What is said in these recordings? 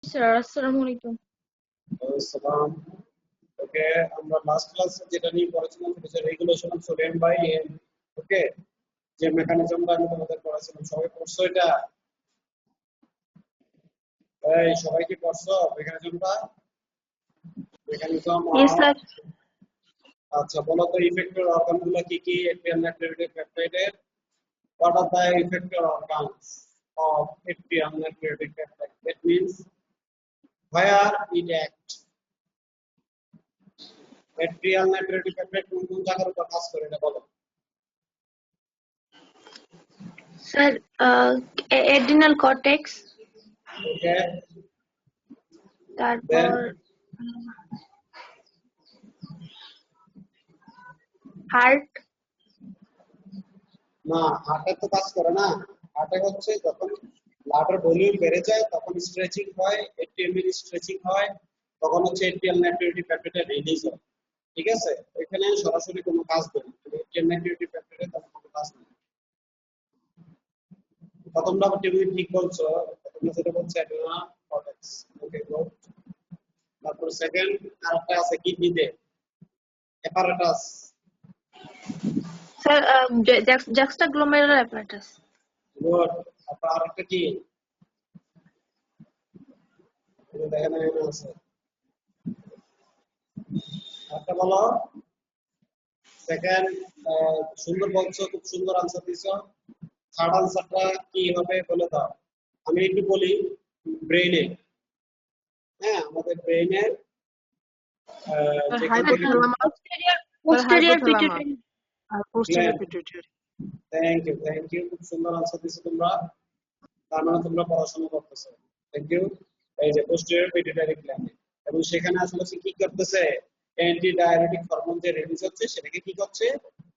Sir আসসালামু আলাইকুম। সালাম। ওকে, আমরা লাস্ট ক্লাসে যেটা নিয়ে পড়েছিলাম সেটা হচ্ছে regulation of sodium by N. Okay, যে মেকানিজমটা আমি তোমাদের পড়াছিলাম, সবাই পড়ছো এটা? এই সবাই কি পড়ছো মেকানিজমটা? মেকানিজম জি অফ, স্যার। আচ্ছা বলো তো ইফেক্টর অর্গানগুলো কি কি এপিয়াল নাইট্রেটিক পেপটাইডের? What are the effector organs of atrial natriuretic peptide? That means where it acts. Atrial natriuretic peptide কোন কোন জায়গার উপর কাজ করে এটা বলো। স্যার এড্রিনাল কর্টেক্স, ওকে, দেন তারপর হার্ট। না, হার্টে তো কাজ করে না। হার্টে হচ্ছে যখন ব্লাডের ভলিউম বেড়ে যায় তখন স্ট্রেচিং হয়, এটিএম এর স্ট্রেচিং হয়, তখন হচ্ছে এটিএল নাইট্রিউরেটিক পেপটাইড রিলিজ হয়। ঠিক আছে, এখানে সরাসরি কোনো কাজ নেই, এটিএল নাইট্রিউরেটিক পেপটাইডের তেমন কোনো কাজ নেই। প্রথমটা তুমি ঠিক বলছো, তোমরা যেটা বলছো অ্যাড্রিনাল কর্টেক্স। Okay good. তারপর সেকেন্ড আরেকটা আছে কিডনিতে, apparatus. Sir juxtaglomerular apparatus. Good. তারপর আরেকটা কি দেখেন এখানে আছে, আরেকটা বলো। সেকেন্ড, সুন্দর বলছো, খুব সুন্দর আনসার দিছো। থার্ড আনসারটা কি হবে বলে দাও। আমি একটু বলি, ব্রেইনে, হ্যাঁ আমাদের ব্রেইনের যেখান থেকে হাইপোথ্যালামাস, পোস্টেরিয়র পিটুইটারি। আর পোস্টেরিয়র পিটুইটারি। থ্যাংক ইউ, খুব সুন্দর আনসার দিছো তোমরা। তার মানে তোমরা পড়াশোনা করতেছো। Thank you. এই যে পোস্টেরিয়র পিটুইটারি গ্ল্যান্ড, এবং সেখানে আসলে সে কি করতেছে, অ্যান্টি ডায়াবেটিক হরমোন যে রিলিজ হচ্ছে সেটাকে কি করছে,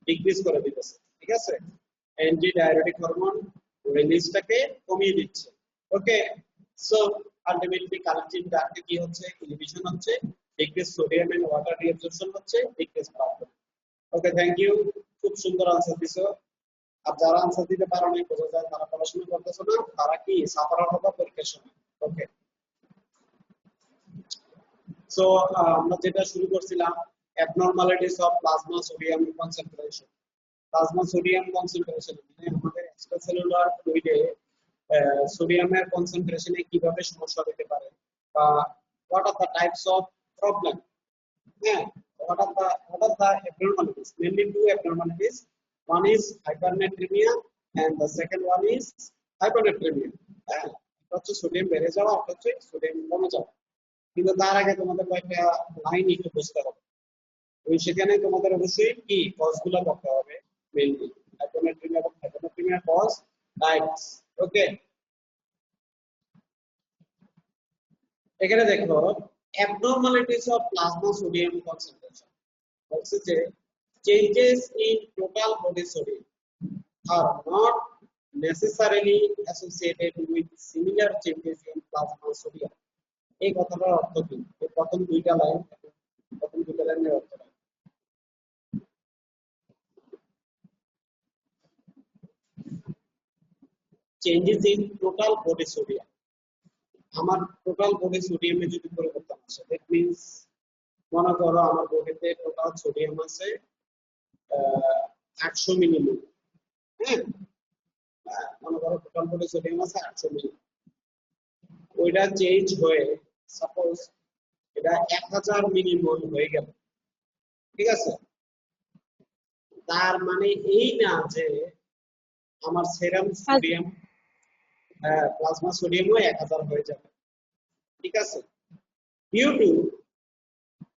ডিক্রিজ করে দিতেছে। ঠিক আছে, অ্যান্টি ডায়াবেটিক হরমোন রিলিজটাকে কমিয়ে দিচ্ছে। ওকে, সো আলটিমেটলি কালেকটিভ ডাক্টে কি হচ্ছে, ইনহিবিশন হচ্ছে, decrease sodium and water reabsorption হচ্ছে, decrease blood. Okay, thank you, খুব সুন্দর আনসার দিছো। আর যারা আনসার দিতে পারো নাই, বোঝা যায় তারা পড়াশোনা করতেছো না, তারা কি সাফারার হবে পরীক্ষার সময়। ওকে, সো আমরা যেটা শুরু করছিলাম, abnormalities of plasma sodium concentration. Plasma sodium concentration মানে আমাদের এক্সট্রাসেলুলার ফ্লুইডে সোডিয়ামের কনসেন্ট্রেশনে কিভাবে সমস্যা হতে পারে, বা what are the types of problem. হ্যাঁ, what are the abnormalities? Mainly two abnormalities. One is hypernatremia and the second one is hyponatremia. হ্যাঁ, একটা হচ্ছে সোডিয়াম বেড়ে যাওয়া, একটা হচ্ছে সোডিয়াম কমে যাওয়া। কিন্তু তার আগে তোমাদের কয়েকটা লাইন একটু বুঝতে হবে। ওই সেখানে তোমাদের অবশ্যই কি কজগুলো পড়তে হবে। মেইনলি হাইপোনাট্রিমিয়া এবং হাইপোনাট্রিমিয়া কজ টাইপস। ওকে, এখানে দেখো abnormalities of plasma sodium concentration বলছে যে changes in total body sodium are not necessarily associated with similar changes in plasma sodium. এই কথাটার অর্থ কি? এই প্রথম দুইটা লাইনের অর্থ কি? Changes in total body sodium, আমার টোটাল বডি সোডিয়ামে যদি পরিবর্তন আসে, দ্যাট মিন্স মনে করো আমার বডিতে টোটাল সোডিয়াম আছে 800 মিলিমোল। হ্যাঁ, মনে করো টোটাল বডি সোডিয়াম আছে 800 মিলি, ওইটা চেঞ্জ হয়ে সাপোজ এটা 1000 মিলিমোল হয়ে গেল। ঠিক আছে, তার মানে এই না যে আমার সেরাম সোডিয়াম, প্লাজমা সোডিয়ামও 1000 হয়ে যাবে। ঠিক আছে, due to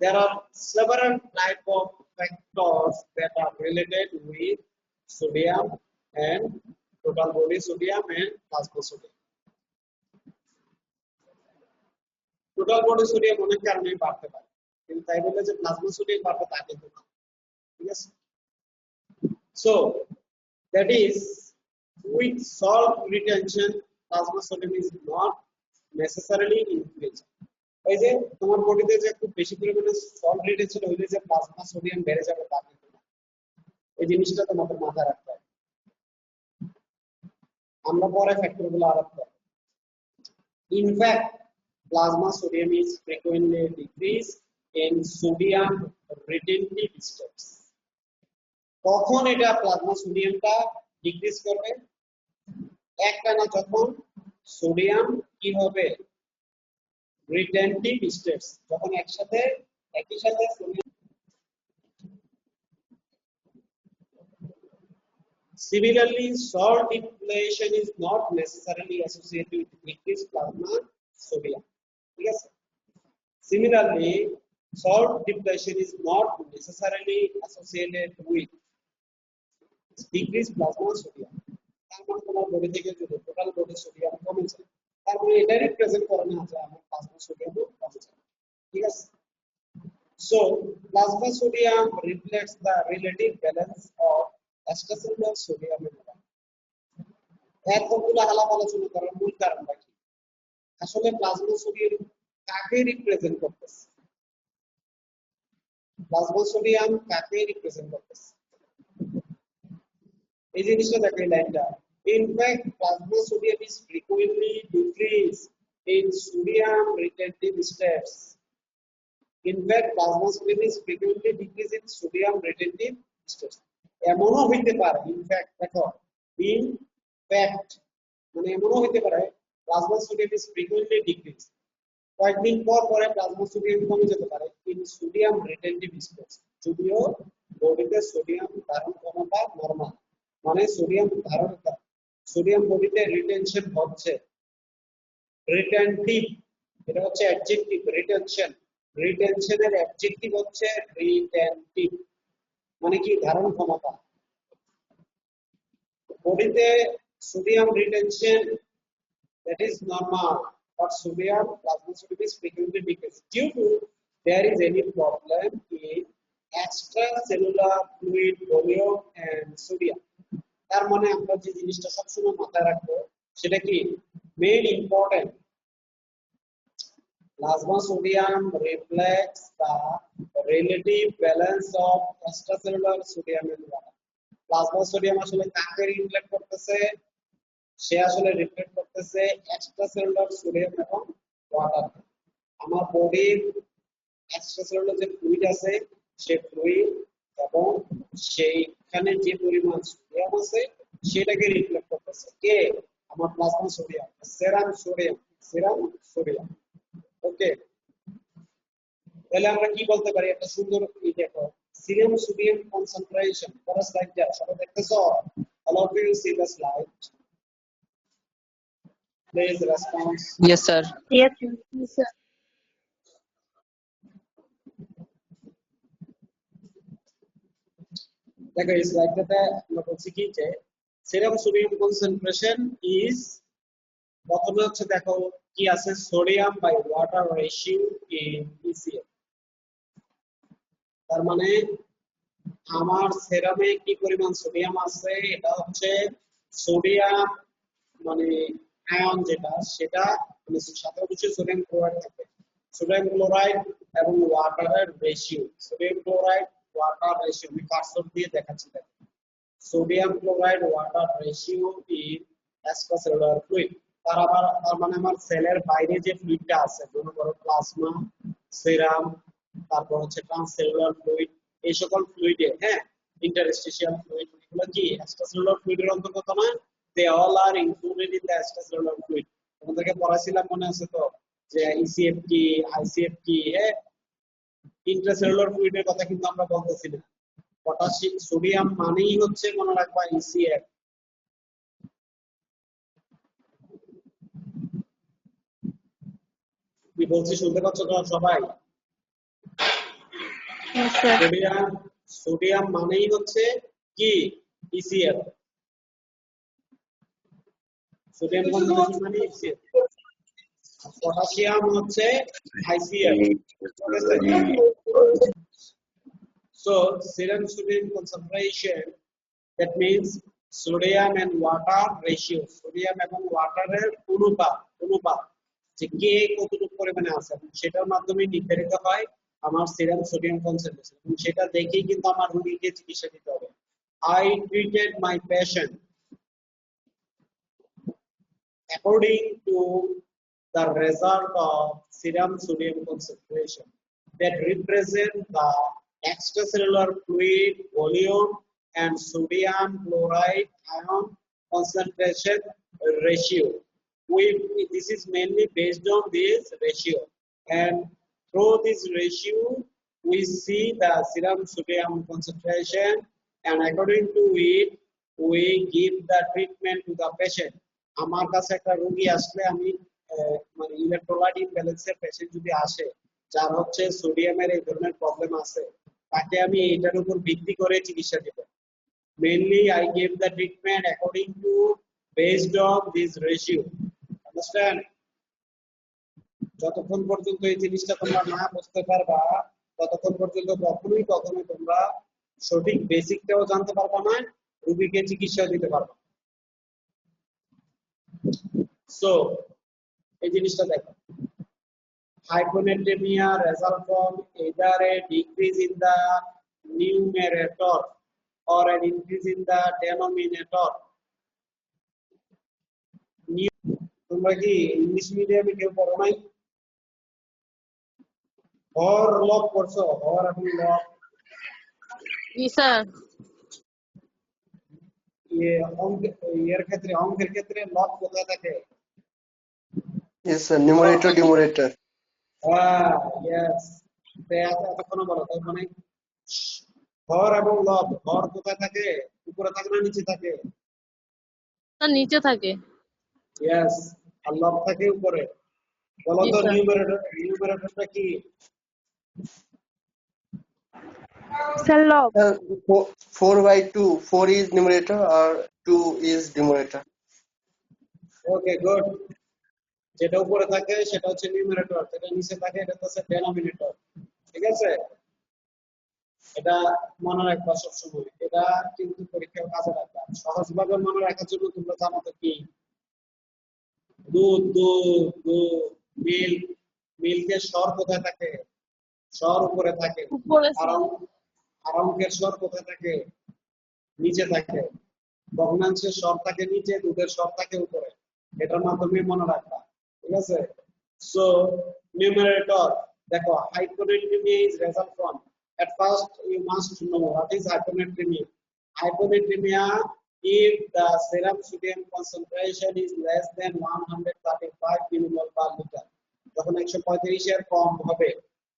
there are several type of factors that are related with sodium and total body sodium and plasma sodium. Total body sodium অনেক কারণেই বাড়তে পারে, কিন্তু তাই বলে যে প্লাজমা সোডিয়াম বাড়বে তা কিন্তু না। ঠিক আছে, so that is with salt retention plasma sodium is not necessarily increased. এই যে তোমার বডিতে যে খুব বেশি পরিমাণে সল্ট রিটেনশন হইলে যে প্লাজমা সোডিয়াম বেড়ে যাবে তা কিন্তু না। এই জিনিসটা তোমাদের মাথায় রাখতে হবে। আমরা পরে ফ্যাক্টরগুলো আলাদা করব। In fact, plasma sodium is frequently decreased in sodium retentive states. কখন এটা প্লাজমা সোডিয়ামটা ডিক্রিজ করবে? একটানা যখন সোডিয়াম কি হবে রিটেনটিভ স্টেটস, যখন একই সাথে sodium. Similarly, salt depletion is not necessarily associated with decreased plasma sodium. Yes. Similarly, salt depletion is not necessarily associated with decreased plasma sodium. তার মানে তোমার বডি থেকে যদি টোটাল বডি সোডিয়াম কমে যায়, তার মানে এটা রিপ্রেজেন্ট করে না যে আমার প্লাজমা সোডিয়াম কমে যায়। ঠিক আছে? So, plasma sodium reflects the relative balance of extracellular sodium and water. এতগুলো আলাপ আলোচনা করার মূল কারণটা কি? আসলে প্লাজমা সোডিয়াম কাকে রিপ্রেজেন্ট করতেছে? প্লাজমা সোডিয়াম কাকে রিপ্রেজেন্ট করতেছে? এই জিনিসটা দেখো এই লাইনটা। In fact, plasma sodium is frequently decreased in sodium retentive states. In fact, plasma sodium is frequently decreased in sodium retentive states. এমনও হইতে পারে, in fact দেখো, in fact মানে এমনও হইতে পারে plasma sodium is frequently decreased. কয়েকদিন পর পরে প্লাজমা সোডিয়াম কমে যেতে পারে in sodium retentive states. যদিও বডিতে সোডিয়াম ধারণ ক্ষমতা নরমাল, মানে সোডিয়াম বডিতে রিটেনশন হচ্ছে, রিটেনটিভ, এটা হচ্ছে অ্যাডজেক্টিভ, রিটেনশনের অ্যাডজেক্টিভ হচ্ছে রিটেনটিভ, মানে কি ধারণ ক্ষমতা। বডিতে sodium retention that is normal, but sodium plasma sodium is frequently decreased due to there is any problem in extracellular fluid volume and sodium. তার মানে আমরা যে জিনিসটা সবসময় মাথায় রাখবো সেটা কি main important, plasma sodium reflects the relative balance of extracellular sodium and water. Plasma sodium আসলে কাকে রিফ্লেক্ট করতেছে? সে আসলে রিফ্লেক্ট করতেছে এক্সট্রাসেলুলার সোডিয়াম এবং ওয়াটার। আমার বডির এক্সট্রাসেলুলার যে ফ্লুইড আছে সেই ফ্লুইড এবং সেইখানে যে পরিমাণ সোডিয়াম আছে সেটাকে রিফ্লেক্ট করতেছে কে? আমার প্লাজমা সোডিয়াম, সেরাম সোডিয়াম। ওকে, তাহলে আমরা কি বলতে পারি? একটা সুন্দর দেখো সিরাম সোডিয়াম কনসেন্ট্রেশন। পরের স্লাইডটা সবাই দেখতেছো? Allow me to see the slide. Please response. Yes, sir. Yes, sir. দেখো এই স্লাইডটাতে আমরা বলছি কি যে সেরাম সোডিয়াম কনসেন্ট্রেশন ইজ, প্রথমে হচ্ছে দেখো কি আছে sodium by water ratio in ECF. তার মানে আমার সেরামে কি পরিমাণ সোডিয়াম আছে এটা হচ্ছে সোডিয়াম মানে আয়ন যেটা সেটা মানে সাথে অবশ্যই সোডিয়াম ক্লোরাইড থাকে, সোডিয়াম ক্লোরাইড এবং ওয়াটারের ratio, sodium chloride water ratio আমি কার্সর দিয়ে দেখাচ্ছি দেখো, sodium chloride water ratio in extracellular fluid. তার মানে আমার সেলের বাইরে যে ফ্লুইডটা আছে মনে করো প্লাজমা, সেরাম, তারপর হচ্ছে ট্রান্সসেলুলার ফ্লুইড, এই সকল ফ্লুইডে হ্যাঁ ইন্টারস্টিশিয়াল ফ্লুইড এগুলো কি এক্সট্রাসেলুলার ফ্লুইডের অন্তর্গত না? they all are included in the extracellular fluid. তোমাদেরকে পড়াছিলাম মনে আছে তো যে ইসিএফ কি আইসিএফ কি, হ্যাঁ ইন্ট্রাসেলুলার ফ্লুইডের কথা কিন্তু আমরা বলতেছি না। পটাশিয়াম সোডিয়াম মানেই হচ্ছে মনে রাখবা ইসিএফ। কি বলছি শুনতে পাচ্ছ তো সবাই? Yes, sir. সোডিয়াম মানেই হচ্ছে কি ইসিএফ, সোডিয়াম কনসেন্ট্রেশন মানে ইসিএফ, পটাশিয়াম হচ্ছে ICF. So serum sodium concentration, that means sodium and water ratio, sodium এবং ওয়াটারের অনুপাত যে কে কতটুকু পরিমাণে আছে সেটার মাধ্যমে নির্ধারিত হয় আমার সেরাম সোডিয়াম কনসেন্ট্রেশন, এবং সেটা দেখেই কিন্তু আমার রোগীকে চিকিৎসা দিতে হবে। I treated my patient according to the result of serum sodium concentration that represent the extracellular fluid volume and sodium chloride ion concentration ratio. This is mainly based on this ratio, and through this ratio we see the serum sodium concentration, and according to it we give the treatment to the patient. আমার কাছে একটা রোগী আসলে আমি মানে electrolyte ইমব্যালেন্সের patient যদি আসে যার হচ্ছে সোডিয়ামের এই ধরনের প্রবলেম আছে, তাকে আমি এটার উপর ভিত্তি করে চিকিৎসা দেব। Mainly I give the treatment according to based on this ratio. Understand? যতক্ষণ পর্যন্ত এই জিনিসটা তোমরা না বুঝতে পারবা ততক্ষণ পর্যন্ত কখনোই তোমরা সঠিক বেসিকটাও জানতে পারবা না, রোগীকে চিকিৎসা দিতে পারবা। সো এই জিনিসটা দেখো, hyponatremia result from either a decrease in the numerator or an increase in the denominator. তোমরা কি ইংলিশ মিডিয়ামে কেউ পড়ো নাই? হর লব পড়ছো? হর এবং লব জি স্যার। এর ক্ষেত্রে অঙ্কের ক্ষেত্রে লব কোথায় থাকে? Yes, sir. Numerator, numerator. Yes. এতক্ষণ বলো, তার মানে হর এবং লব, হর কোথায় থাকে? উপরে থাকে না নিচে থাকে? স্যার নিচে থাকে। Yes, আর লব থাকে উপরে। বলো তো নিউমারেটরটা কি? Sir, log. 4/2. 4 is numerator or 2 is numerator. Okay, good. যেটা উপরে থাকে সেটা হচ্ছে নিউমারেটর, যেটা নিচে থাকে এটা হচ্ছে ডেনোমিনেটর। ঠিক আছে? এটা মনে রাখবা সব সময়, এটা কিন্তু পরীক্ষার কাজে রাখবা। সহজভাবে মনে রাখার জন্য তোমরা জানো তো কি, দুধ দুধ দুধ, মিল্ক, মিল্কের স্বর কোথায় থাকে? স্বর উপরে থাকে। উপরে আর অঙ্কের স্বর কোথায় থাকে? নিচে থাকে। ভগ্নাংশের স্বর থাকে নিচে, দুধের স্বর থাকে উপরে। এটার মাধ্যমে মনে রাখবা। ঠিক আছে? সো numerator, দেখো hyponatremia is result from, at first you must know what is hyponatremia. Hyponatremia if the serum sodium concentration is less than 135 millimole per liter. যখন 135 এর কম হবে,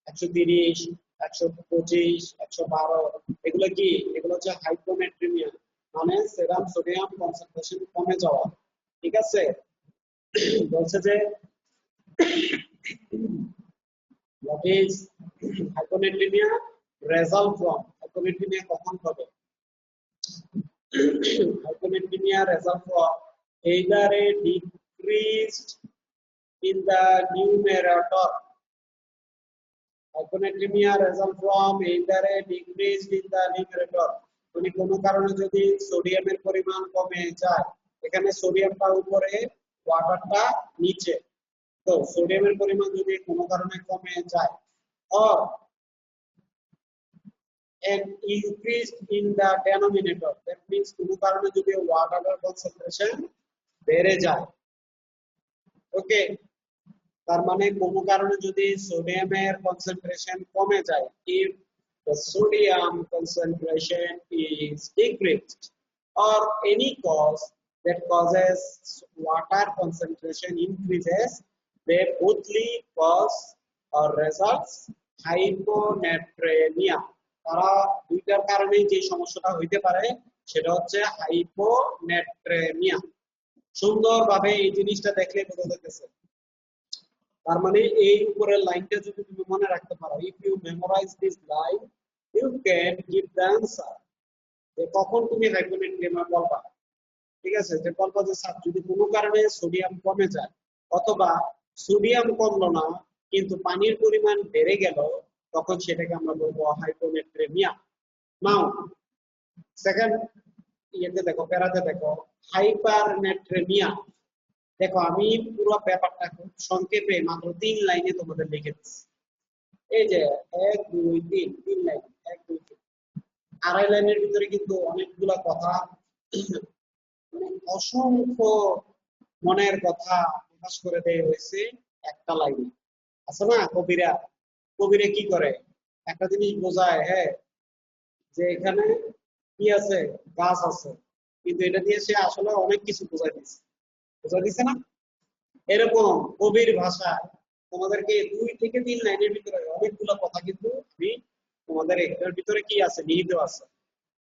130, 125, 112, এগুলো কি? এগুলো হচ্ছে hyponatremia, মানে সেরাম সোডিয়াম কনসেন্ট্রেশন কমে যাওয়া। ঠিক আছে? বলছে যে what is hyponatremia result from, hyponatremia কখন হবে? Hyponatremia result from either a decrease in the numerator. Hyponatremia result from either a decrease in the numerator. মানে কোনো কারণে যদি সোডিয়ামের পরিমাণ কমে যায়, এখানে সোডিয়ামটা উপরে ওয়াটারটা নিচে, তো সোডিয়ামের পরিমাণ যদি কোনো কারণে কমে যায়, or an increase in the denominator, that means কোনো কারণে যদি ওয়াটারের কনসেন্ট্রেশন বেড়ে যায়। ওকে, তার মানে কোনো কারণে যদি সোডিয়ামের কনসেন্ট্রেশন কমে যায়, if the sodium concentration is decreased or any cause that causes water concentration increases, they bothly cause or results hyponatremia. তারা দুইটার কারণে যে সমস্যাটা হইতে পারে সেটা হচ্ছে হাইপোনেট্রেমিয়া। সুন্দরভাবে এই জিনিসটা দেখলে বোঝা যাচ্ছে। তার মানে এই উপরের লাইনটা যদি তুমি মনে রাখতে পারো, if you memorize this line you can give the answer, যে কখন তুমি হাইপোনেট্রেমিয়া বলবা। ঠিক আছে? যে বলবা যে স্যার যদি কোনো কারণে সোডিয়াম কমে যায় অথবা সোডিয়াম কমলো না কিন্তু পানির পরিমাণ বেড়ে গেল, তখন সেটাকে আমরা বলবো হাইপোনেট্রেমিয়া। নাও সেকেন্ড ইয়েতে দেখো, প্যারাতে দেখো হাইপারনেট্রেমিয়া। দেখো আমি পুরো ব্যাপারটা খুব সংক্ষেপে মাত্র 3 লাইনে তোমাদের লিখে দিচ্ছি। এই যে 1 2 3, 3 লাইন, 1 2 3, আড়াই লাইনের ভিতরে কিন্তু অনেকগুলা কথা, মানে অসংখ্য মনের কথা প্রকাশ করে দেওয়া হয়েছে একটা লাইনে আছে না। কবিরা কবিরা কি করে, একটা জিনিস বোঝায়, হ্যাঁ, যে এখানে কি আছে, গাছ আছে, কিন্তু এটা দিয়ে সে আসলে অনেক কিছু বোঝাই দিছে না। এরকম কবির ভাষা তোমাদেরকে 2 থেকে 3 লাইনের ভিতরে অনেকগুলো কথা কিন্তু আমি তোমাদের এর ভিতরে কি আছে নিহিত আছে।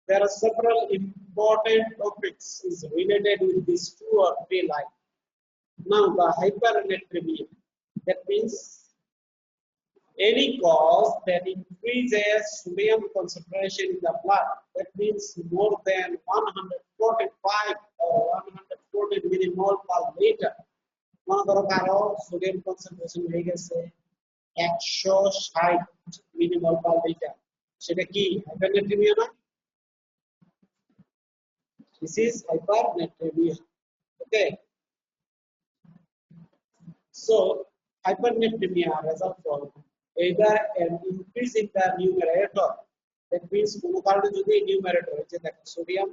There are several important topics is related with these 2 or 3 lines. Now the hypernatremia, that means any cause that increases sodium concentration in the blood, that means more than 145 or 140 millimole per liter. মনে করো কারো sodium concentration হয়ে গেছে 160 millimole per litre, সেটা কি hypernatremia না? This is hypernatremia. Okay, so hypernatremia results from either an increase in the numerator, that means কোনো কারণে যদি নিউমারেটর হচ্ছে দেখো সোডিয়াম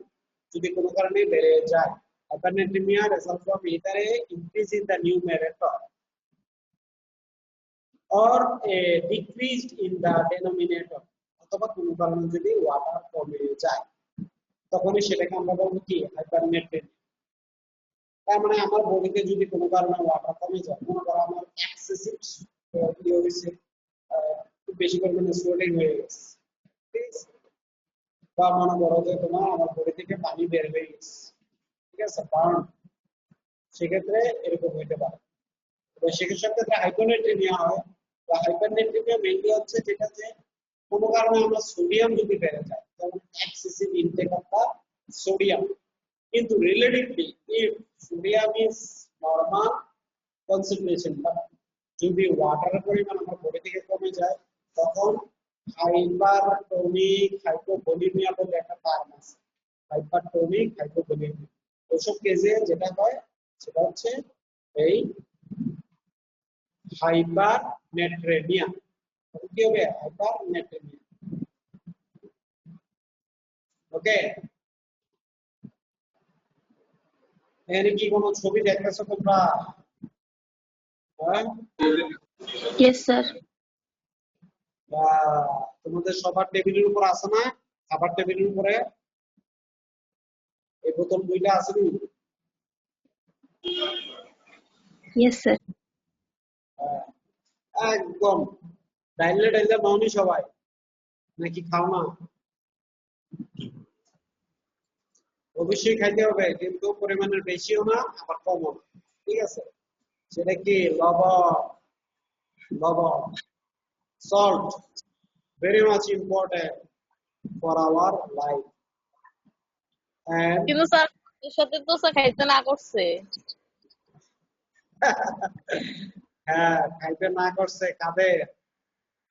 যদি কোনো কারণে বেড়ে যায়, hypernatremia results from either a increase in the numerator or a decreased in the denominator, অথবা কোনো কারণে যদি ওয়াটার কমে যায় তখনই সেটাকে আমরা বলবো কি হাইপারনেট্রিমিয়া। তার মানে আমার বডিতে যদি কোনো কারণে ওয়াটার কমে যায়, মনে করো আমার এক্সেসিভ কি হয়েছে, খুব বেশি পরিমাণে সোয়েটিং হয়ে গেছে, ঠিক আছে, বা মনে করো যে তোমার আমার বডি থেকে পানি বের হয়ে গেছে, ঠিক আছে, বার্ন, সেক্ষেত্রে এরকম হইতে পারে। তো সেক্ষেত্রে হাইপোনেট্রিমিয়া হয়, বা হাইপারনেট্রিমিয়া মেইনলি হচ্ছে যেটা যে কোনো কারণে আমরা সোডিয়াম যদি বেড়ে যায়, যেমন excessive intake of the sodium, কিন্তু relatively if sodium is normal concentration, but যদি ওয়াটারের পরিমাণ আমার বডি থেকে কমে যায় তখন হাইপারটোনিক হাইপোভোলিমিয়া বলে একটা টার্ম আছে, হাইপারটোনিক হাইপোভোলিমিয়া। ওসব কেসে যেটা হয় সেটা হচ্ছে এই হাইপারনেট্রেমিয়া। কি হবে? হাইপারনেট্রেমিয়া। ওকে, এখানে কি কোনো ছবি দেখতেছো তোমরা? হ্যাঁ, Yes, sir. তোমাদের সবার টেবিলের উপর আছে না? খাবার টেবিলের উপরে এই বোতল দুইটা আছে নি? Yes, sir. একদম ডাইলে ডাইলে মাউনি সবাই, নাকি খাও না? অবশ্যই খাইতে হবে, কিন্তু পরিমাণের বেশিও না আবার কমও না, ঠিক আছে? সেটা কি লবণ, লবণ, salt, very much important for our life. And কিন্তু স্যার এর সাথে তো স্যার খাইতে না করছে। হ্যাঁ, খাইতে না করছে কাদের?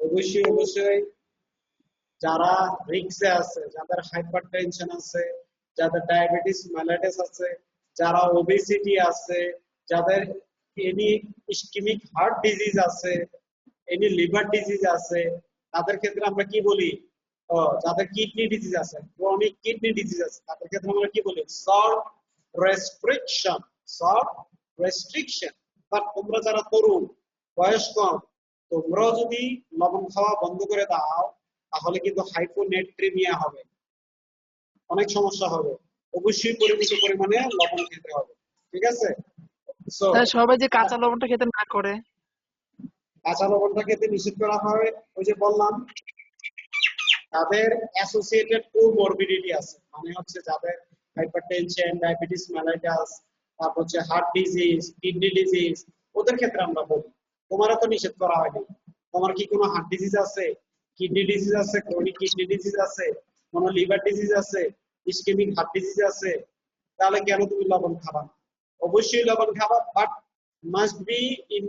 অবশ্যই অবশ্যই যারা রিক্সে আছে, যাদের হাইপারটেনশন আছে, যাদের ডায়াবেটিস মেলাইটিস আছে, যারা ওবেসিটি আছে, যাদের এনি ইসকেমিক হার্ট ডিজিজ আছে, এনি লিভার ডিজিজ আছে, তাদের ক্ষেত্রে আমরা কি বলি? যাদের কিডনি ডিজিজ আছে, ক্রনিক কিডনি ডিজিজ আছে, তাদের ক্ষেত্রে আমরা কি বলি? Salt restriction, salt restriction. But তোমরা যারা তরুণ, বয়স কম, তোমরাও যদি লবণ খাওয়া বন্ধ করে দাও তাহলে কিন্তু হাইপোনেট্রিমিয়া হবে, অনেক সমস্যা হবে। অবশ্যই পরিমিত পরিমাণে লবণ খেতে হবে, ঠিক আছে? সো সবাই যে কাঁচা লবণটা খেতে না করে, কাঁচা লবণটা খেতে নিষেধ করা হয়, ওই যে বললাম তাদের অ্যাসোসিয়েটেড কোমরবিডিটি আছে, মানে হচ্ছে যাদের হাইপারটেনশন, ডায়াবেটিস মেলাইটাস, তারপর হচ্ছে হার্ট ডিজিজ, কিডনি ডিজিজ, ওদের ক্ষেত্রে আমরা বলি। তোমারও তো নিষেধ করা হয়নি। তোমার কি কোনো হার্ট ডিজিজ আছে, কিডনি ডিজিজ আছে, ক্রনিক কিডনি ডিজিজ আছে, কোনো লিভার ডিজিজ আছে, ইসকেমিক হার্ট ডিজিজ আছে, তাহলে কেন তুমি লবণ খাবা? অবশ্যই লবণ খাবা, but must be in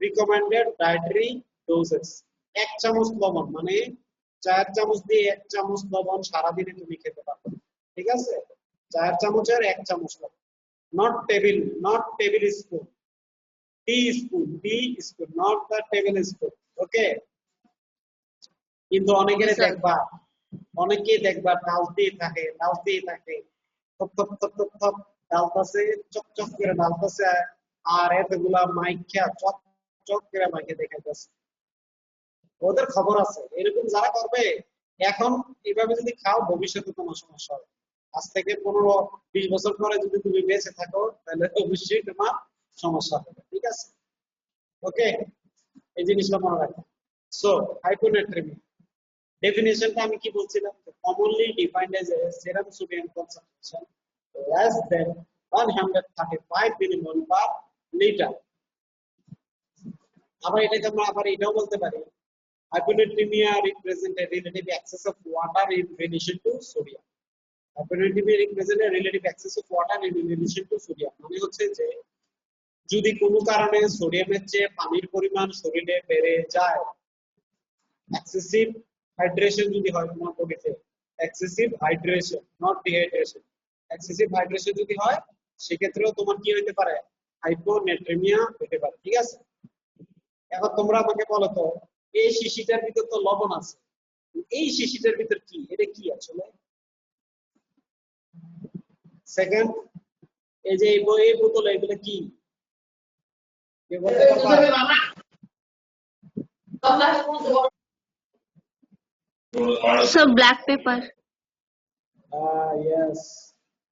recommended dietary doses. 1 চামচ লবণ মানে 4 চামচ দিয়ে 1 চামচ লবণ সারাদিনে তুমি খেতে পারবে, ঠিক আছে? 4 চামচের 1 চামচ লবণ, not tablespoon, teaspoon, not the tablespoon. Okay, কিন্তু অনেকেই দেখবা ডালতেই থাকে থপ থপ থপ থপ থপ ডালতাছে, চকচক করে ডালতাছে, আর এতগুলা মাইখা চক চক করে আমাকে দেখাইতেছে, ওদের খবর আছে। এরকম যারা করবে এখন এইভাবে যদি খাও, ভবিষ্যতে তোমার সমস্যা হবে। আজ থেকে 15-20 বছর পরে যদি তুমি বেঁচে থাকো, তাহলে অবশ্যই তোমার সমস্যা হবে। ঠিক আছে, ওকে, এই জিনিসটা মনে রাখো। সো হাইপোনেট্রিমিয়া ডেফিনিশনটা আমি কি বলছিলাম, commonly defined as a serum sodium concentration less than 135 millimole per litre. আবার এটাকে আমরা আবার এটাও বলতে পারি, hyponatremia represent a relative excess of water in relation to sodium. Hyponatremia represent a relative excess of water in relation to sodium, মানে হচ্ছে যে যদি কোনো কারণে সোডিয়ামের চেয়ে পানির পরিমাণ শরীরে বেড়ে যায়, এক্সেসিভ হাইড্রেশন যদি হয় তোমার বডিতে, excessive hydration not dehydration, excessive hydration যদি হয়, সেক্ষেত্রেও তোমার কি হতে পারে, হাইপোনেট্রিমিয়া হতে পারে। ঠিক আছে, এখন তোমরা আমাকে বলো তো, এই শিশিটার ভিতর তো লবণ আছে, এই শিশিটার ভিতর কি, এটা কি আসলে? সেকেন্ড, এই যে এই বোতল, এগুলো কি কেউ বলতে পারবা? Sir, black pepper. ইয়েস,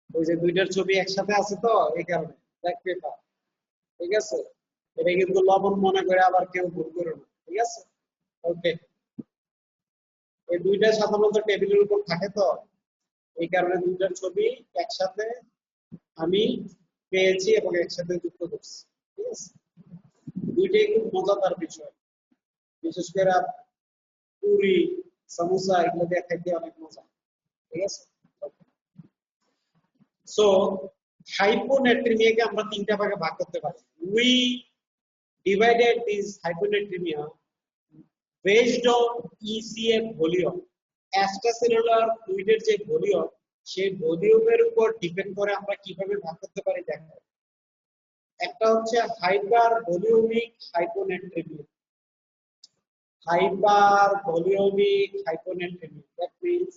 ওই যে দুইটার ছবি একসাথে আছে তো এই কারণে ব্ল্যাক পেপার। ঠিক আছে, এটা কিন্তু লবণ মনে করে আবার কেউ ভুল করো না। ঠিক আছে, ওকে, এই দুইটা সাধারণত টেবিলের উপর থাকে তো এই কারণে দুইটার ছবি একসাথে আমি পেয়েছি এবং একসাথে যুক্ত করছি। ঠিক আছে, দুইটাই খুব মজাদার বিষয়, বিশেষ করে পুরি, সমোসা এগুলো দিয়ে খাইতে অনেক মজা। ঠিক আছে, সো হাইপোনেট্রিমিয়াকে আমরা তিনটা ভাগে ভাগ করতে পারি। We divided this hyponatremia based on ECF volume. Extracellular ফ্লুইডের যে ভলিউম, সেই ভলিউমের উপর ডিপেন্ড করে আমরা কিভাবে ভাগ করতে পারি দেখো। একটা হচ্ছে hypervolemic hyponatremia. Hypervolemic hyponatremia that means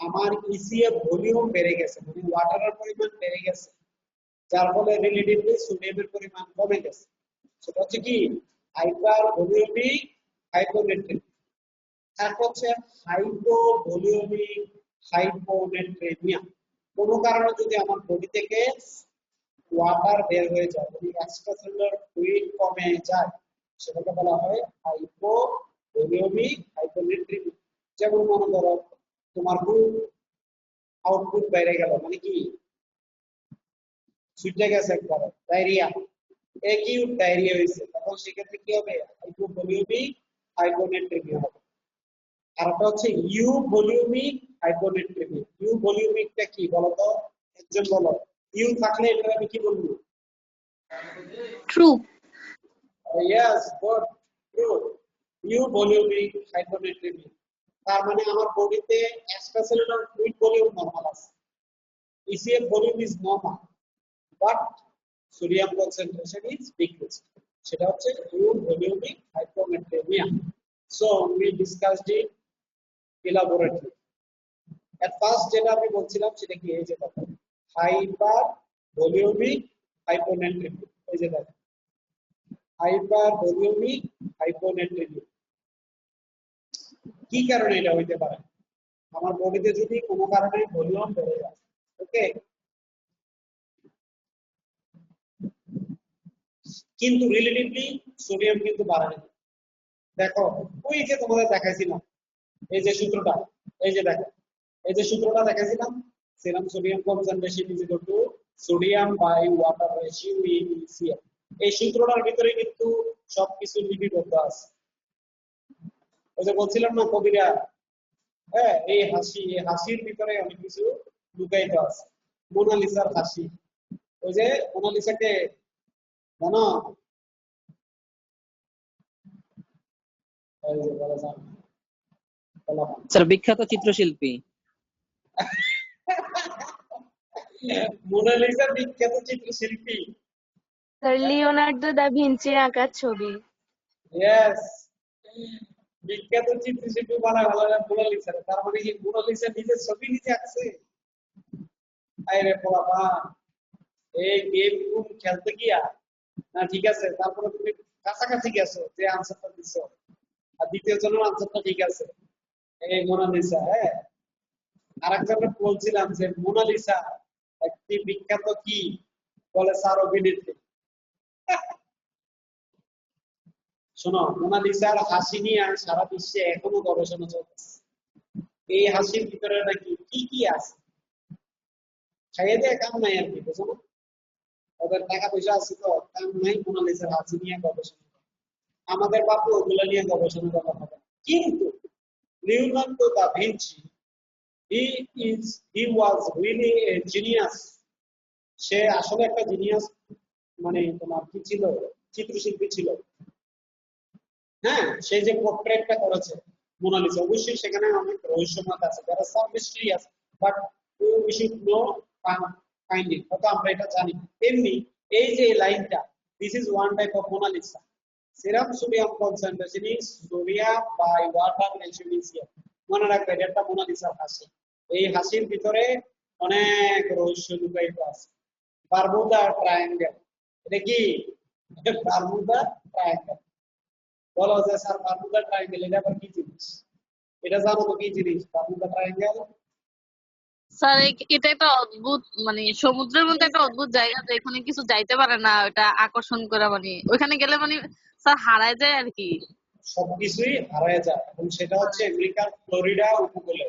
আমার ইসিএফ ভলিউম বেড়ে গেছে, মানে ওয়াটারের পরিমাণ বেড়ে গেছে, যার ফলে রিলেটিভলি সোডিয়ামের পরিমাণ কমে গেছে। সেটা হচ্ছে কি হাইপার ভলিউমিক হাইপোনেট্রিমিয়া। তারপর হচ্ছে হাইপো ভলিউমিক হাইপোনেট্রিমিয়া। কোনো কারণে যদি আমার বডি থেকে ওয়াটার বের হয়ে যায়, যদি এক্সট্রাসেলুলার ফ্লুইড কমে যায়, সেটাকে বলা হয় হাইপো ভলিউমিক হাইপোনেট্রিমিয়া। যেমন মনে করো তোমার খুব আউটপুট বেড়ে গেল, মানে কি ছুটে গেছে একবারে, ডায়রিয়া, একিউট ডায়রিয়া হয়েছে, তখন সেক্ষেত্রে কি হবে, হাইপোভলিউমিক হাইপোনেট্রিমিয়া হবে। আর একটা হচ্ছে ইউ ভলিউমিক হাইপোনেট্রিমিয়া। ইউ ভলিউমিকটা কি বলতো, একজন বলো, ইউ থাকলে এটা আমি কি বলবো? True. Yes, good, true. Euvolemic hyponatremia, তার মানে আমার বডিতে এক্সট্রাসেলুলার ফ্লুইড ভলিউম নরমাল আছে, ECM volume is normal, but sodium concentration is decreased. সেটা হচ্ছে euvolemic hyponatremia. So we discussed it elaborately. At first যেটা আমি বলছিলাম সেটা কি, এই যে দেখো হাইপার ভলিউমিক হাইপোনেট্রিমিয়া, এই যে দেখো হাইপার ভলিউমিক হাইপোনেট্রিমিয়া। কি কারণে এটা হইতে পারে, আমার বডিতে যদি কোনো কারণে ভলিউম বেড়ে যায়, ওকে, কিন্তু রিলেটিভলি সোডিয়াম কিন্তু বাড়ে না। দেখো ওই যে তোমাদের দেখাইছিলাম এই যে সূত্রটা, এই যে দেখো এই যে সূত্রটা দেখাইছিলাম, serum sodium concentration is equal to sodium by water ratio in ECF. এই সূত্রটার ভিতরে কিন্তু সবকিছু লিপিবদ্ধ আছে। ওই যে বলছিলাম না কবিরা, হ্যাঁ, এই হাসির ভিতরে অনেক কিছু লুকায়িত আছে। মোনালিসার হাসি, ওই যে মোনালিসাকে জানো, এই যে বলা যায় স্যার বিখ্যাত চিত্রশিল্পী। মোনালিসা বিখ্যাত চিত্রশিল্পী, স্যার লিওনার্দো দা ভিঞ্চির আঁকা ছবি। ইয়েস, বিখ্যাত চিত্রশিল্পী বলা ভালো না মোনালিসা, তার মানে কি মোনালিসা নিজের ছবি নিজে আঁকছে? আরে বাবা, এই গেম খেলতে গিয়া না, ঠিক আছে, তারপরে তুমি কাছাকাছি গেছো যে আনসারটা দিছো, আর দ্বিতীয় জনের আনসারটা ঠিক আছে, এই মোনালিসা। হ্যাঁ, আরেকজনকে বলছিলাম যে মোনালিসা একটি বিখ্যাত কি, বলে স্যার অভিনেত্রী। শোনো, মোনালিসার হাসি নিয়ে সারা বিশ্বে এখনো গবেষণা চলতেছে। এই হাসির ভিতরে নাকি কি কি আছে, খাইয়ে দেয় কাম নাই আর কি, বুঝো না? ওদের টাকা পয়সা আছে তো, কাম নাই মোনালিসার হাসি নিয়ে গবেষণা করে। আমাদের বাপু ওগুলো নিয়ে গবেষণা করা হবে না। কিন্তু Leonardo da Vinci, he he was really a genius. সে আসলে একটা জিনিয়াস, মানে তোমার কি ছিল, চিত্রশিল্পী ছিল। হ্যাঁ, সে যে পোর্ট্রেটটা করেছে মোনালিসা, অবশ্যই সেখানে অনেক রহস্যময় আছে, যারা sub mysterious, but we should know find it, হয়তো আমরা এটা জানি না। তেমনি এই যে লাইনটা, this is one type of Mona Lisa, serum sodium concentration is sodium by water ratio is here. মনে রাখবে এটা একটা মোনালিসার হাসি। এই হাসির ভিতরে অনেক রহস্য লুকায়িত আছে। বারমুদা ট্রায়াঙ্গেল, এটা কি? Bermuda triangle. বলো যে স্যার বারমুদা ট্রায়াঙ্গেল এটা আবার কি জিনিস? এটা জানো তো কি জিনিস বারমুদা ট্রায়াঙ্গেল? স্যার এটা একটা অদ্ভুত, মানে সমুদ্রের মধ্যে একটা অদ্ভুত জায়গা, যেখানে কিছু যাইতে পারে না, ওটা আকর্ষণ করে, মানে ওইখানে গেলে মানে স্যার হারায় যায় আর কি। সবকিছুই হারায় যায়, এবং সেটা হচ্ছে আমেরিকার ফ্লোরিডা উপকূলে।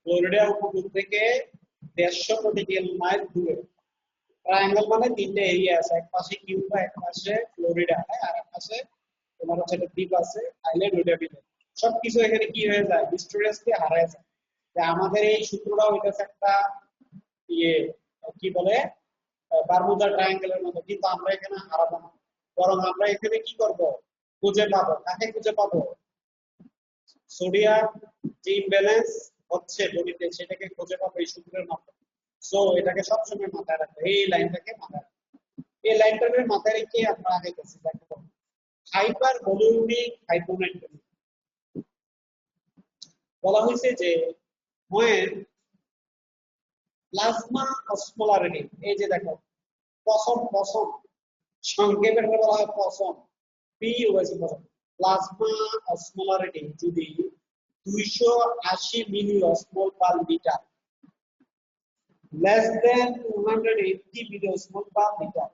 ফ্লোরিডা উপকূল থেকে 150 নটিক্যাল মাইল দূরে। ট্রায়াঙ্গেল মানে তিনটে এরিয়া আছে, এক পাশে কিউবা, এক পাশে ফ্লোরিডা, আর এক পাশে তোমার হচ্ছে একটা দ্বীপ আছে, আইল্যান্ড, ওইটা মিলে সবকিছু এখানে কি হয়ে যায়, মিস্টেরিয়াসলি হারায় যায়। যে আমাদের এই সূত্রটা হইতেছে একটা ইয়ে, কি বলে, বারমুদা ট্রায়াঙ্গেলের মতো, কিন্তু আমরা এখানে হারাবো না, বরং আমরা এখানে কি করব, খুঁজে পাবো। কাকে খুঁজে পাবো? সোডিয়াম যে ইমব্যালেন্স হচ্ছে বডিতে, সেটাকে খুঁজে পাবো এই সূত্রের মাধ্যমে। সো এটাকে সবসময় মাথায় রাখবে, এই লাইনটাকে মাথায় রাখবে। এই লাইনটাকে মাথায় রেখে আমরা আগে গেছি। দেখো, হাইপার ভলিউমিক হাইপোনেট্রেমি বলা হয়েছে যে when প্লাজমা অসমোলারিটি, এই যে দেখো পসম, পসম সংক্ষেপে বলা হয় পসম, পিওএস পসম। প্লাজমা অসমোলারিটি যদি 280 milli osmole per litre, less than 280 milli osmole per litre,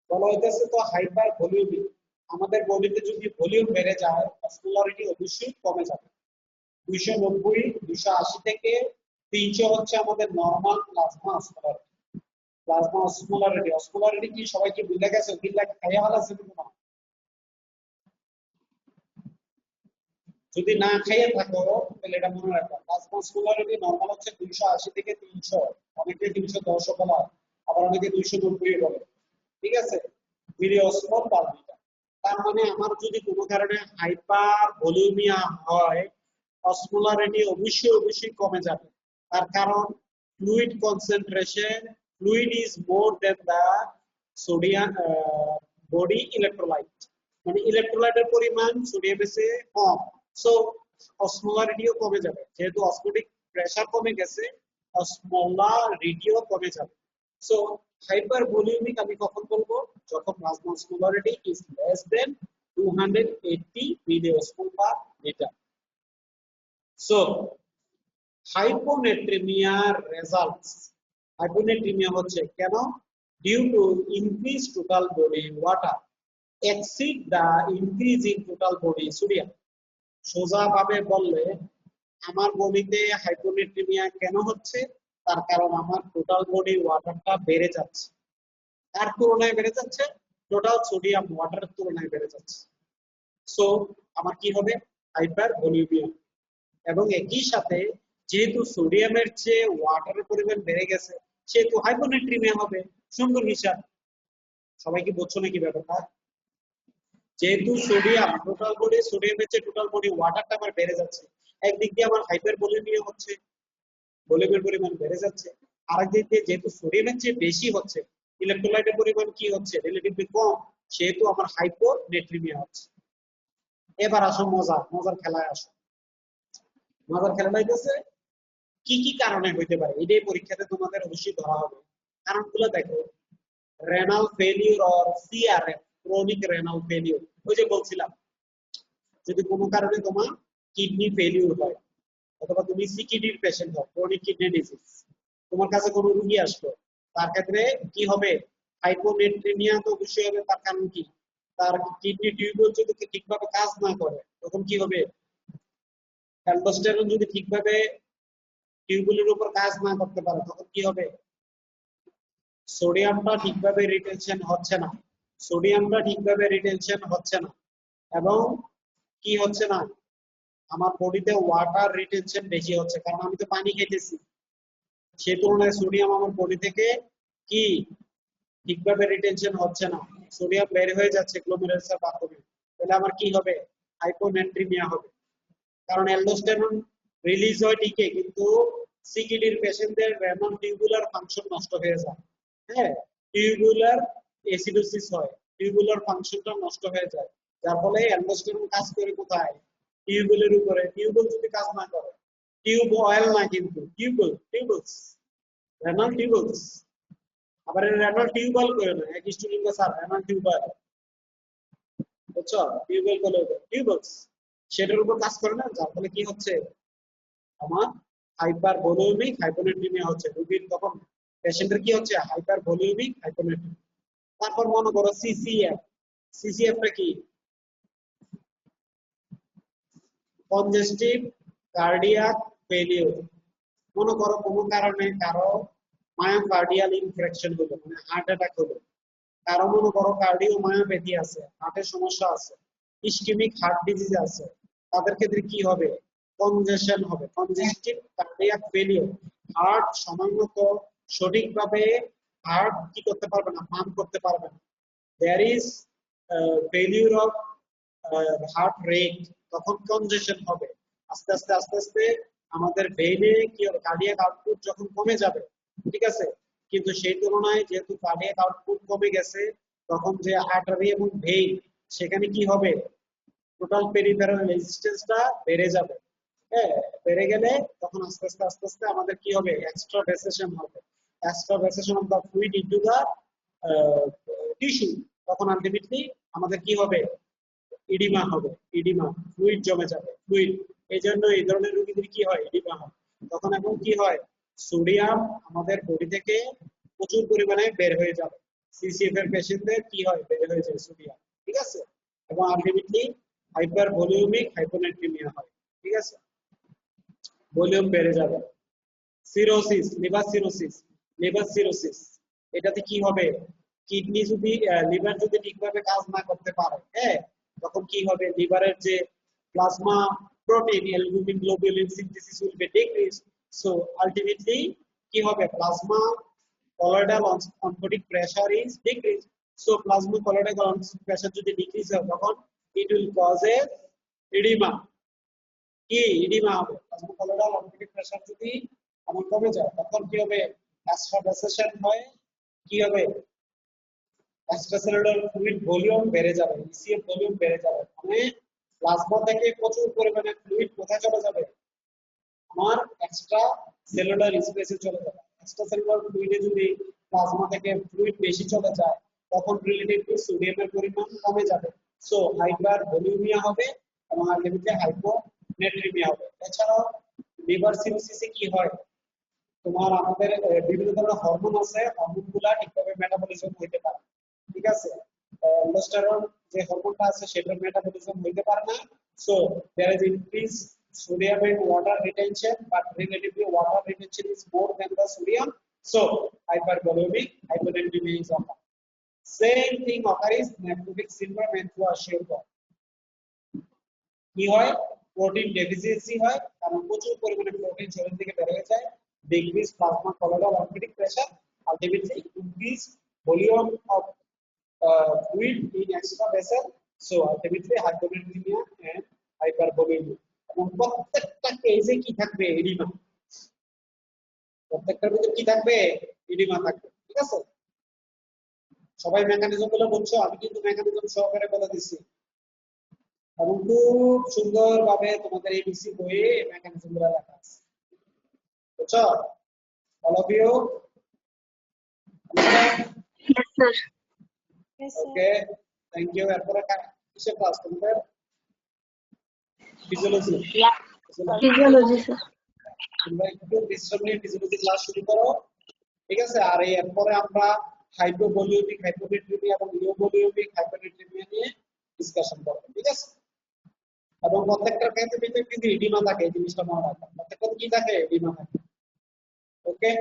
বলা হইতেছে তো হাইপার ভলিউমিক। আমাদের বডিতে যদি ভলিউম বেড়ে যায়, অসমোলারিটি অবশ্যই কমে যাবে। 290, 280 থেকে 300 হচ্ছে আমাদের normal plasma osmolarity. Plasma osmolarity, osmolarity কি সবাই কি ভুলে গেছে? কিল্লা খাইয়া ফেলাছে না? যদি না খাইয়ে থাকো তাহলে এটা মনে রাখবা, প্লাজমা অসমোলারিটি নরমাল হচ্ছে 280 থেকে 300, অনেকে 310 বলা, আবার অনেকে 290 বলে। ঠিক আছে, মিলি অসমোল পার লিটার। তার মানে আমার যদি কোনো কারণে হাইপার ভলিউমিয়া হয়, অসমোলারিটি অবশ্যই কমে যাবে। তার কারণ fluid concentration, fluid is more than the sodium body electrolyte, মানে ইলেকট্রোলাইটের পরিমাণ সোডিয়ামের চেয়ে কম। সো অসমোলারিটিও কমে যাবে। যেহেতু অসমোটিক প্রেসার কমে গেছে, অসমোলারিটিও কমে যাবে। সো হাইপার ভলিউমিক আমি কখন বলবো? যখন plasma osmolarity is less than 280 milli osmole per litre. So, hyponatremia results. Hyponatremia হচ্ছে কেন? Due to increased total body water exceed the increase in total body sodium. সোজা ভাবে বললে আমার বডিতে হাইপোনেট্রিমিয়া কেন হচ্ছে? তার কারণ আমার টোটাল বডি ওয়াটারটা বেড়ে যাচ্ছে। তার তুলনায় বেড়ে যাচ্ছে, টোটাল সোডিয়াম ওয়াটারের তুলনায় বেড়ে যাচ্ছে। সো আমার কি হবে? হাইপার ভলিউমিয়া। এবং একই সাথে যেহেতু সোডিয়ামের চেয়ে ওয়াটারের পরিমাণ বেড়ে গেছে, সেহেতু হাইপোনেট্রিমিয়া হবে। সুন্দর হিসাব। সবাই কি বুঝছো নাকি ব্যাপারটা? যেহেতু সোডিয়াম টোটাল বডি, সোডিয়ামের চেয়ে টোটাল বডি ওয়াটারটা আমার বেড়ে যাচ্ছে, একদিক দিয়ে আমার হাইপার ভলিউমিয়া হচ্ছে, ভলিউমের পরিমাণ বেড়ে যাচ্ছে। আরেকদিক দিয়ে যেহেতু সোডিয়ামের চেয়ে বেশি হচ্ছে, ইলেকট্রোলাইটের পরিমাণ কি হচ্ছে? রিলেটিভলি কম, সেহেতু আমার হাইপোনেট্রিমিয়া হচ্ছে। এবার আসো মজার খেলায় আসো। মজার খেলাটা হইতেছে কি কি কারণে হইতে পারে, এটাই পরীক্ষাতে তোমাদের অবশ্যই ধরা হবে। কারণগুলো দেখো, renal failure or CRF, chronic renal failure. ওই যে বলছিলাম যদি কোনো কারণে তোমার কিডনি ফেলিউর হয় অথবা তুমি সিকিডির পেশেন্ট হও, ক্রনিক কিডনি ডিজিজ, তোমার কাছে কোনো রোগী আসলো, তার ক্ষেত্রে কি হবে? হাইপোনেট্রিমিয়া তো অবশ্যই হবে। তার কারণ কি? তার কিডনি টিউবুল যদি ঠিকভাবে কাজ না করে তখন কি হবে? অ্যালডোস্টেরন যদি ঠিকভাবে টিউবুলের উপর কাজ না করতে পারে তখন কি হবে? সোডিয়ামটা ঠিকভাবে রিটেনশন হচ্ছে না, সোডিয়ামটা ঠিকভাবে রিটেনশন হচ্ছে না, এবং কি হচ্ছে না? আমার বডিতে ওয়াটার রিটেনশন বেশি হচ্ছে, কারণ আমি তো পানি খেতেছি। সেই তুলনায় সোডিয়াম আমার বডি থেকে কি ঠিকভাবে রিটেনশন হচ্ছে না, সোডিয়াম বের হয়ে যাচ্ছে গ্লোমেরুলাসের মাধ্যমে। তাহলে আমার কি হবে? হাইপোনেট্রিমিয়া হবে। কারণ অ্যালডোস্টেরন রিলিজ হয় ঠিকই, কিন্তু সিকিডির পেশেন্টদের রেনাল টিউবুলার ফাংশন নষ্ট হয়ে যায়। হ্যাঁ, টিউবুলার অ্যাসিডোসিস হয়, টিউবুলার ফাংশনটা নষ্ট হয়ে যায়, যার ফলে অ্যালডোস্টেরন কাজ করে কোথায়? টিউবুলের উপরে। টিউবুল যদি কাজ না করে, টিউব অয়েল না কিন্তু টিউবুল, টিউবুলস, রেনাল টিউবুলস। আবার রেনাল টিউবওয়েল করে না, এক স্টুডেন্ট স্যার রেনাল টিউবওয়েল, বুঝছো? টিউবওয়েল বলে টিউবুলস, সেটার উপর কাজ করে না, যার ফলে কি হচ্ছে? আমার হাইপার ভলিউমিক হাইপোনেট্রিমিয়া হচ্ছে। রোগীর তখন পেশেন্টের কি হচ্ছে? Hypervolemic hyponatremia. তারপর মনে করো সিসিএফ। সিসিএফটা কি? Congestive cardiac failure. মনে করো কোনো কারণে কারো মায়োকার্ডিয়াল ইনফ্রাকশন হলো, মানে হার্ট অ্যাটাক হলো, কারো মনে করো কার্ডিওমায়োপ্যাথি আছে, হার্টের সমস্যা আছে, ইসকেমিক হার্ট ডিজিজ আছে, তাদের ক্ষেত্রে কি হবে? কনজেশন হবে, কনজেস্টিভ কার্ডিয়াক ফেলিওর। হার্ট সময় মতো সঠিকভাবে হার্ট কি করতে পারবে না, পাম্প করতে পারবে না। There is failure of heart rate, তখন কনজেশন হবে। আস্তে আস্তে আস্তে আস্তে আমাদের ভেইনে কি হবে? কার্ডিয়াক আউটপুট যখন কমে যাবে, ঠিক আছে, কিন্তু সেই তুলনায় যেহেতু কার্ডিয়াক আউটপুট কমে গেছে, তখন যে আর্টারি এবং ভেইন, সেখানে কি হবে? টোটাল পেরিফেরাল রেজিস্ট্যান্সটা বেড়ে যাবে। হ্যাঁ, বেড়ে গেলে তখন আস্তে আস্তে আস্তে আস্তে আমাদের কি হবে? এক্সট্রা ভেসেশন হবে, extravasation of the fluid into the tissue. তখন আলটিমেটলি আমাদের কি হবে? ইডিমা হবে, ইডিমা, ফ্লুইড জমে যাবে, ফ্লুইড। এই জন্য এই ধরনের রোগীদের কি হয়? ইডিমা হয়। তখন এখন কি হয়? সোডিয়াম আমাদের বডি থেকে প্রচুর পরিমাণে বের হয়ে যাবে। সিসিএফ এর পেশেন্টদের কি হয়? বের হয়ে যায় সোডিয়াম, ঠিক আছে, এবং আলটিমেটলি হাইপার ভলিউমিক হাইপোনেট্রিমিয়া হয়, ঠিক আছে, ভলিউম বেড়ে যাবে। Cirrhosis, liver cirrhosis, liver cirrhosis, এটাতে কি হবে? কিডনি যদি লিভার যদি ঠিকভাবে কাজ না করতে পারে, হ্যাঁ, তখন কি হবে? লিভারের যে plasma protein albumin globulin synthesis will be decrease. So ultimately কি হবে? Plasma colloidal oncotic pressure is decreased. So plasma colloidal oncotic pressure যদি ডিক্রিজ হয় তখন it will cause a edema। কি ইডিমা হবে? প্লাজমা colloidal oncotic pressure যদি আমার কমে যায় তখন কি হবে? অ্যাস্ট্রাভেসেশন হয়, কি হবে? এক্সট্রাসেলুলার ফ্লুইড ভলিউম বেড়ে যাবে, ইসিএফ ভলিউম বেড়ে যাবে, মানে প্লাজমা থেকে প্রচুর পরিমাণে ফ্লুইড কোথায় চলে যাবে? আমার এক্সট্রা সেলুলার স্পেসে চলে যাবে। এক্সট্রা সেলুলার ফ্লুইডে যদি প্লাজমা থেকে ফ্লুইড বেশি চলে যায় তখন রিলেটিভলি সোডিয়ামের পরিমাণ কমে যাবে। সো হাইপার ভলিউমিয়া হবে এবং আলটিমেটলি হাইপোনেট্রিমিয়া হবে। এছাড়াও লিভার সিরোসিসে কি হয়? তোমার আমাদের বিভিন্ন ধরনের হরমোন আছে, হরমোনগুলা ঠিকভাবে মেটাবলিজম হইতে পারে, ঠিক আছে, অ্যালডোস্টেরন যে হরমোনটা আছে সেটার মেটাবলিজম হইতে পারে না। So there is increase sodium and water retention, but relatively water retention is more than the sodium, so hypervolemic hyponatremia is occur. Same thing occurs nephrotic syndrome and kwashiorkor। কি হয়? Protein deficiency হয়, কারণ প্রচুর পরিমাণে protein শরীর থেকে বের হয়ে যায়, decrease plasma colloidal oncotic pressure, ultimately increase volume of fluid in extra vessel, so ultimately hyponatremia and hypervolemia। এবং প্রত্যেকটা কেসে কি থাকবে? এডিমা। প্রত্যেকটার ভিতরে কি থাকবে? এডিমা থাকবে, ঠিক আছে। সবাই মেকানিজম গুলো বুঝছো? আমি কিন্তু মেকানিজম সহকারে বলে দিচ্ছি এবং খুব সুন্দরভাবে তোমাদের এবিসি বইয়ে মেকানিজম গুলো লেখা আছে, বুঝছো? All of you Yes, sir. Yes, sir. Okay, thank you. এরপরে কিসের ক্লাস তোমাদের? ফিজিওলজি। Physiology sir. তোমরা একটু বিশ্রাম নিয়ে ফিজিওলজি ক্লাস শুরু করো, ঠিক আছে? আর এরপরে আমরা হাইপোভলিউমিক হাইপোনেট্রিমিয়া এবং ইওভলিউমিক হাইপোনেট্রিমিয়া নিয়ে ডিসকাশন করব, ঠিক আছে? এবং প্রত্যেকটা ক্ষেত্রে কিন্তু এডিমা থাকে, এই জিনিসটা মনে রাখবেন। প্রত্যেকটা কি থাকে? এডিমা থাকে। ওকে।